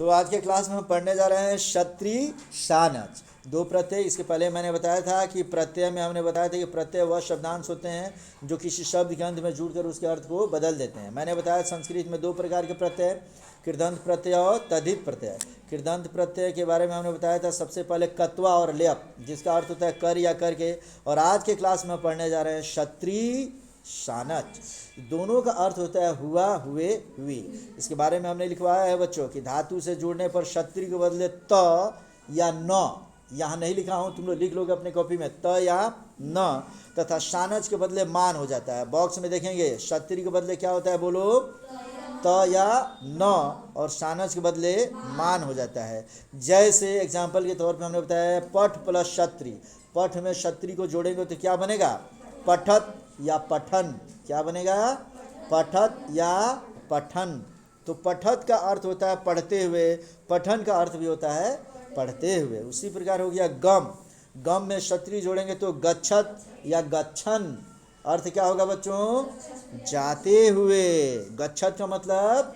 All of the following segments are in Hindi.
तो आज के क्लास में हम पढ़ने जा रहे हैं क्षत्रिय शानच। दो प्रत्यय, इसके पहले मैंने बताया था कि प्रत्यय में हमने बताया था कि प्रत्यय वह शब्दांश होते हैं जो किसी शब्द के अंत में जुड़कर उसके अर्थ को बदल देते हैं। मैंने बताया संस्कृत में दो प्रकार के प्रत्यय, कृदंत प्रत्यय और तद्धित प्रत्यय। कृदंत प्रत्यय के बारे में हमने बताया था सबसे पहले कत्वा और लेप, जिसका अर्थ होता है कर या करके। और आज के क्लास में पढ़ने जा रहे हैं क्षत्रिय शानच। दोनों का अर्थ होता है हुआ, हुए, हुई। इसके बारे में हमने लिखवाया है बच्चों कि धातु से जुड़ने पर क्षत्रिय के बदले त या न, यहाँ नहीं लिखा हूँ, तुम लोग लिख लोगे अपने कॉपी में, त या न, तथा शानच के बदले मान हो जाता है। बॉक्स में देखेंगे क्षत्रिय के बदले क्या होता है, बोलो, त या न, और शानच के बदले मान हो जाता है। जैसे एग्जाम्पल के तौर पे हमने बताया है पठ प्लस क्षत्रिय। पठ में क्षत्रिय को जोड़ेंगे तो क्या बनेगा, पठत या पठन। क्या बनेगा, पठत या पठन। तो पठत का अर्थ होता है पढ़ते हुए, पठन का अर्थ भी होता है पढ़ते हुए। उसी प्रकार हो गया गम। गम में क्षत्रिय जोड़ेंगे तो गच्छत या गच्छन। अर्थ क्या होगा बच्चों, जाते हुए। गच्छत का मतलब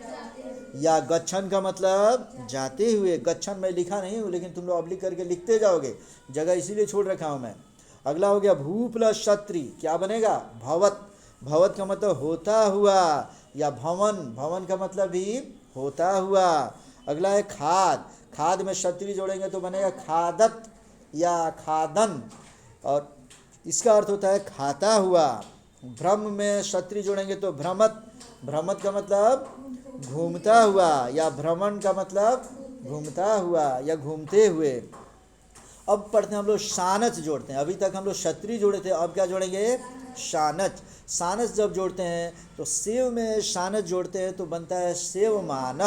या गच्छन का मतलब जाते हुए। गच्छन मैं लिखा नहीं हूँ, लेकिन तुम लोग अब्लिक करके लिखते जाओगे, जगह इसीलिए छोड़ रखा हूँ मैं। अगला हो गया भू प्लस क्षत्रिय, क्या बनेगा, भवत। भवत का मतलब होता हुआ या भवन। भवन का मतलब भी होता हुआ। अगला है खाद। खाद में क्षत्रिय जोड़ेंगे तो बनेगा खादत या खादन, और इसका अर्थ होता है खाता हुआ। भ्रम में क्षत्रिय जोड़ेंगे तो भ्रमत। भ्रमत का मतलब घूमता हुआ, या भ्रमण का मतलब घूमता हुआ या घूमते हुए। अब पढ़ते हैं हम लोग शानच जोड़ते हैं। अभी तक हम लोग क्षत्रिय जोड़े थे, अब क्या जोड़ेंगे, शानच। शानच जब जोड़ते हैं तो सेव में शानच जोड़ते हैं तो बनता है सेवमान।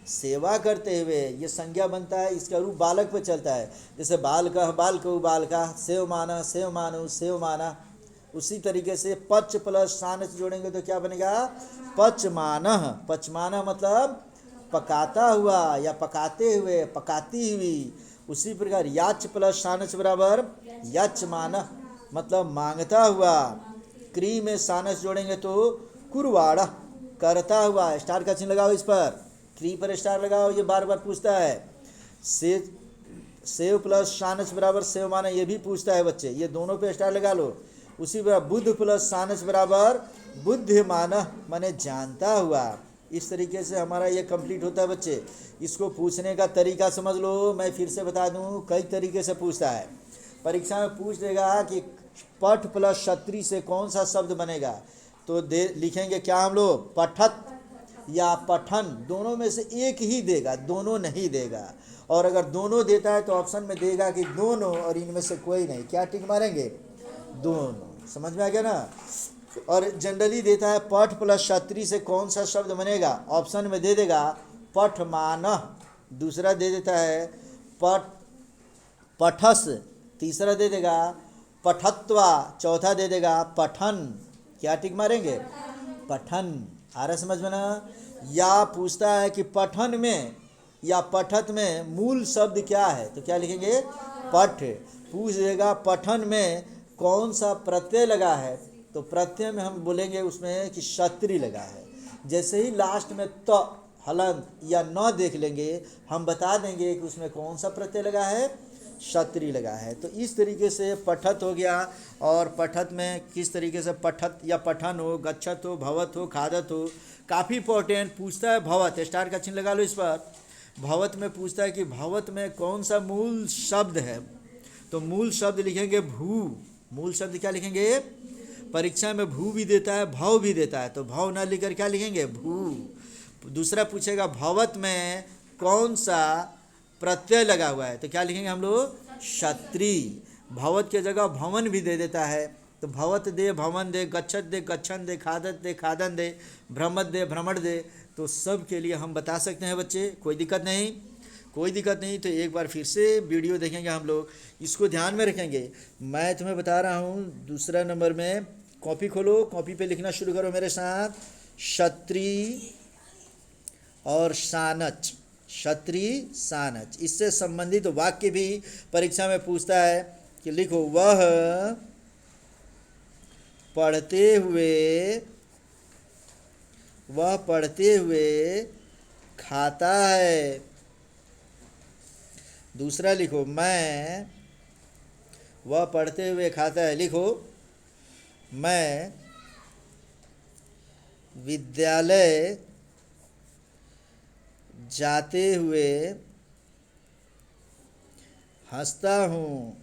सेवा करते हुए, ये संज्ञा बनता है, इसका रूप बालक पे चलता है। जैसे बालकः बालकौ बालका, सेवमानः सेवमानौ सेवमाना। उसी तरीके से पच प्लस शानच जोड़ेंगे तो क्या बनेगा, पचमानः। पचमानः मतलब पकाता हुआ या पकाते हुए, पकाती हुई। उसी प्रकार याच प्लस शानच बराबर यचमानः, मतलब मांगता हुआ। क्री में शानच जोड़ेंगे तो कुरवाड़ा, करता हुआ। स्टार का चिन्ह लगाओ इस पर, क्री पर स्टार लगाओ, ये बार बार पूछता है। से सेव प्लस शानच बराबर सेवमाना, ये भी पूछता है बच्चे, ये दोनों पे स्टार लगा लो। उसी प्रकार बुद्ध प्लस शानच बराबर बुद्धिमान, माने जानता हुआ। इस तरीके से हमारा ये कंप्लीट होता है बच्चे। इसको पूछने का तरीका समझ लो, मैं फिर से बता दूं, कई तरीके से पूछता है। परीक्षा में पूछ देगा कि पठ प्लस क्षत्रिय से कौन सा शब्द बनेगा, तो दे लिखेंगे क्या हम लोग, पठत या पठन। दोनों में से एक ही देगा, दोनों नहीं देगा। और अगर दोनों देता है तो ऑप्शन में देगा कि दोनों, और इनमें से कोई नहीं। क्या टिक मारेंगे, दोनों। समझ में आ गया ना। और जनरली देता है पठ प्लस क्षत्रिय से कौन सा शब्द बनेगा, ऑप्शन में दे देगा पठमान। दूसरा दे देता है पठ पठस, तीसरा दे देगा पठत्वा, चौथा दे देगा पठन। क्या टिक मारेंगे, पठन। आ रहा समझ में ना। या पूछता है कि पठन में या पठत में मूल शब्द क्या है, तो क्या लिखेंगे, पठ। पूछ देगा पठन में कौन सा प्रत्यय लगा है, तो प्रत्यय में हम बोलेंगे उसमें कि क्षत्रिय लगा है। जैसे ही लास्ट में त हलंत या न देख लेंगे, हम बता देंगे कि उसमें कौन सा प्रत्यय लगा है, क्षत्रिय लगा है। तो इस तरीके से पठत हो गया। और पठत में किस तरीके से पठत या पठन हो, गच्छत हो, भवत हो, खादत हो। काफ़ी इंपॉर्टेंट पूछता है भवत, स्टार का चिन्ह लगा लो इस पर। भवत में पूछता है कि भवत में कौन सा मूल शब्द है, तो मूल शब्द लिखेंगे भू। मूल शब्द क्या लिखेंगे, परीक्षा में भू भी देता है, भव भी देता है, तो भव ना लिखकर क्या लिखेंगे, भू। दूसरा पूछेगा भवत में कौन सा प्रत्यय लगा हुआ है, तो क्या लिखेंगे हम लोग, क्षत्रिय। भवत के जगह भवन भी दे देता है, तो भवत दे भवन दे, गच्छत दे गच्छन दे, खादत दे खादन दे, भ्रमत दे भ्रमण दे। तो सब के लिए हम बता सकते हैं बच्चे, कोई दिक्कत नहीं, कोई दिक्कत नहीं। तो एक बार फिर से वीडियो देखेंगे हम लोग, इसको ध्यान में रखेंगे। मैं तुम्हें बता रहा हूँ दूसरा नंबर में, कॉपी खोलो, कॉपी पे लिखना शुरू करो मेरे साथ। क्षत्रिय और शानच, क्षत्रिय शानच, इससे संबंधित वाक्य भी परीक्षा में पूछता है कि लिखो, वह पढ़ते हुए, वह पढ़ते हुए खाता है। दूसरा लिखो, मैं, वह पढ़ते हुए खाता है, लिखो मैं विद्यालय जाते हुए हंसता हूँ।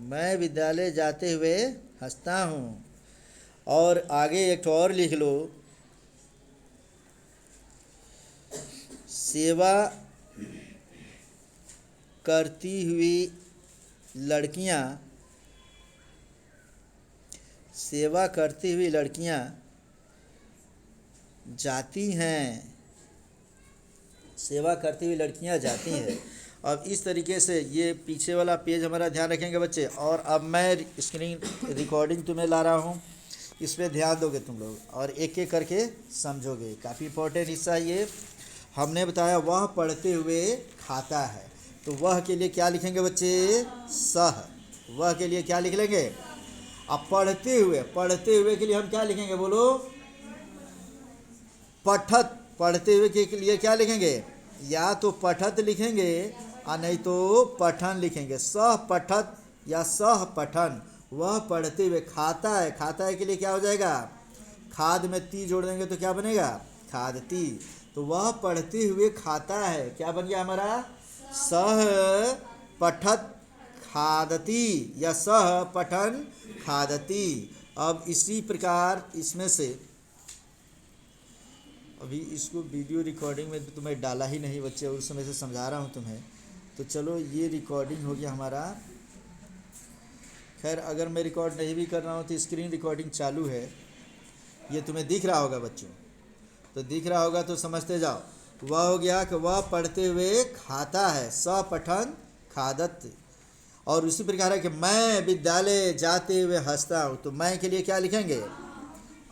मैं विद्यालय जाते हुए हंसता हूँ। और आगे एक ठो और लिख लो, सेवा करती हुई लड़कियाँ, सेवा करती हुई लड़कियाँ जाती हैं, सेवा करती हुई लड़कियां जाती हैं। अब इस तरीके से ये पीछे वाला पेज हमारा ध्यान रखेंगे बच्चे। और अब मैं स्क्रीन रिकॉर्डिंग तुम्हें ला रहा हूँ, इस पर ध्यान दोगे तुम लोग और एक एक करके समझोगे। काफ़ी इंपॉर्टेंट हिस्सा ये। हमने बताया वह पढ़ते हुए खाता है, तो वह के लिए क्या लिखेंगे बच्चे? सह। वह के लिए क्या लिख लेंगे? अब पढ़ते हुए के लिए हम क्या लिखेंगे बोलो? पठत। पढ़ते हुए के लिए क्या लिखेंगे? या तो पठत लिखेंगे और नहीं तो पठन लिखेंगे। सह पठत या सह पठन। वह पढ़ते हुए खाता है, खाता है के लिए क्या हो जाएगा? खाद में ती जोड़ देंगे तो क्या बनेगा? खादती। तो वह पढ़ते हुए खाता है, क्या बन गया हमारा? सह पठत खादती या सह पठन खादती। अब इसी प्रकार इसमें से अभी इसको वीडियो रिकॉर्डिंग में तो तुम्हें डाला ही नहीं बच्चे, उस समय से समझा रहा हूँ तुम्हें। तो चलो ये रिकॉर्डिंग हो गया हमारा। खैर अगर मैं रिकॉर्ड नहीं भी कर रहा हूँ तो स्क्रीन रिकॉर्डिंग चालू है, ये तुम्हें दिख रहा होगा बच्चों। तो दिख रहा होगा तो समझते जाओ। वह हो गया कि वह पढ़ते हुए खाता है, स पठन खादत। और उसी प्रकार है कि मैं विद्यालय जाते हुए हंसता हूँ, तो मैं के लिए क्या लिखेंगे?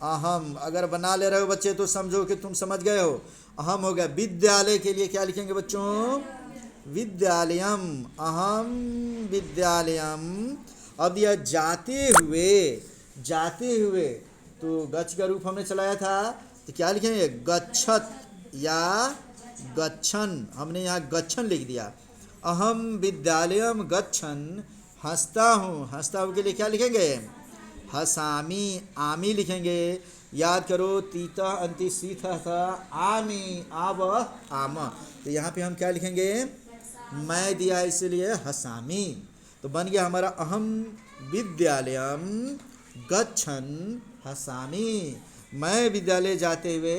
अहम। अगर बना ले रहे हो बच्चे तो समझो कि तुम समझ गए हो। अहम हो गया। विद्यालय के लिए क्या लिखेंगे बच्चों? विद्यालयम। अहम विद्यालयम। अब यह जाते हुए तो गच्छ का रूप हमने चलाया था, तो क्या लिखेंगे? गच्छत या गच्छन। हमने यहाँ गच्छन लिख दिया। अहम विद्यालयम गच्छन। हंसता हूँ के लिए क्या लिखेंगे? हसामी। आमी लिखेंगे। याद करो तीता अंति सीथ था आमी आव आम। तो यहाँ पे हम क्या लिखेंगे? मैं दिया इसलिए हसामी। तो बन गया हमारा अहम विद्यालयम गच्छन हसामी। मैं विद्यालय जाते हुए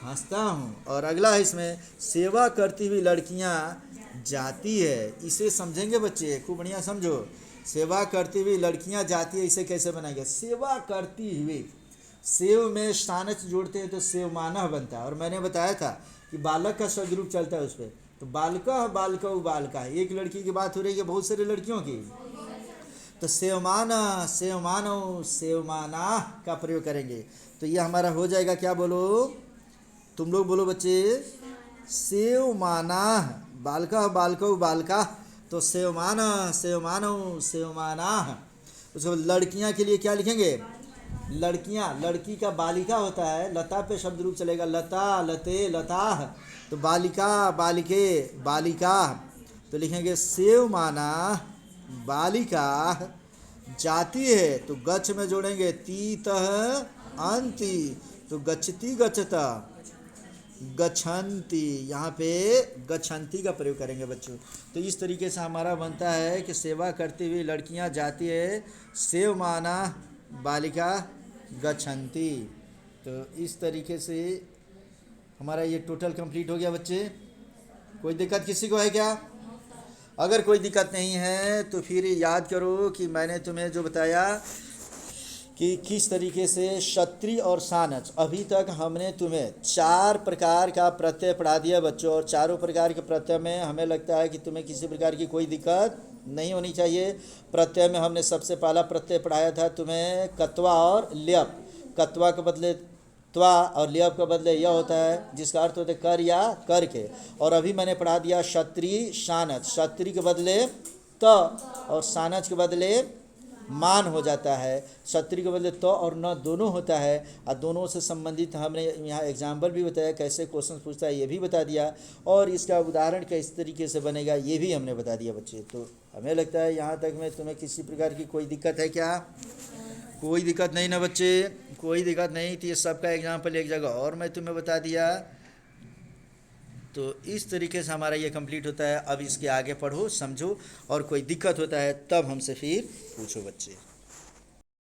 हंसता हूँ। और अगला है इसमें सेवा करती हुई लड़कियाँ जाती है। इसे समझेंगे बच्चे, खूब बढ़िया समझो। सेवा करती हुई लड़कियां जाती है, इसे कैसे बनाएंगे? सेवा करती हुई, सेव में स्थानच जोड़ते हैं तो सेवमानह बनता है। और मैंने बताया था कि बालक का सदरूप चलता है उस पर। तो बालिका बालिका, एक लड़की की बात हो रही है, बहुत सारी लड़कियों की। तो सेवमाना सेवमाना का प्रयोग करेंगे। तो ये हमारा हो जाएगा, क्या बोलो तुम लोग? बोलो बच्चे। सेवमाना। बालिका। तो सेवमाना। उसको लड़कियां के लिए क्या लिखेंगे? लड़कियां। लड़की का बालिका होता है, लता पे शब्द रूप चलेगा। लता लते लता। तो बालिका बालिके बालिका। तो लिखेंगे सेवमाना बालिका जाती है, तो गच्छ में जोड़ेंगे तीतः अंति। तो गच्छति गच्छता गच्छन्ति। यहाँ पे गच्छन्ति का प्रयोग करेंगे बच्चों। तो इस तरीके से हमारा बनता है कि सेवा करती हुई लड़कियाँ जाती है, सेवमाना बालिका गच्छन्ति। तो इस तरीके से हमारा ये टोटल कंप्लीट हो गया बच्चे। कोई दिक्कत किसी को है क्या? अगर कोई दिक्कत नहीं है तो फिर याद करो कि मैंने तुम्हें जो बताया कि किस तरीके से क्षत्रिय और सानच, अभी तक हमने तुम्हें 4 प्रकार का प्रत्यय पढ़ा दिया बच्चों। और चारों प्रकार के प्रत्यय में हमें लगता है कि तुम्हें किसी प्रकार की कोई दिक्कत नहीं होनी चाहिए। प्रत्यय में हमने सबसे पहला प्रत्यय पढ़ाया था तुम्हें कत्वा और ल्यप। कत्वा के बदले त्वा और ल्यप के बदले यह होता है, जिसका अर्थ होता है कर या करके। और अभी मैंने पढ़ा दिया क्षत्रिय सानच। क्षत्रिय के बदले त और सानच के बदले मान हो जाता है। क्षत्रिय के बदले तो और न दोनों होता है, और दोनों से संबंधित हमने यहाँ एग्जाम्पल भी बताया, कैसे क्वेश्चन पूछता है ये भी बता दिया, और इसका उदाहरण किस तरीके से बनेगा ये भी हमने बता दिया बच्चे। तो हमें लगता है यहाँ तक में तुम्हें किसी प्रकार की कोई दिक्कत है क्या? कोई दिक्कत नहीं ना बच्चे, कोई दिक्कत नहीं। तो ये सबका एग्जाम्पल एक जगह और मैं तुम्हें बता दिया। तो इस तरीके से हमारा ये कंप्लीट होता है। अब इसके आगे पढ़ो, समझो, और कोई दिक्कत होता है तब हमसे फिर पूछो बच्चे।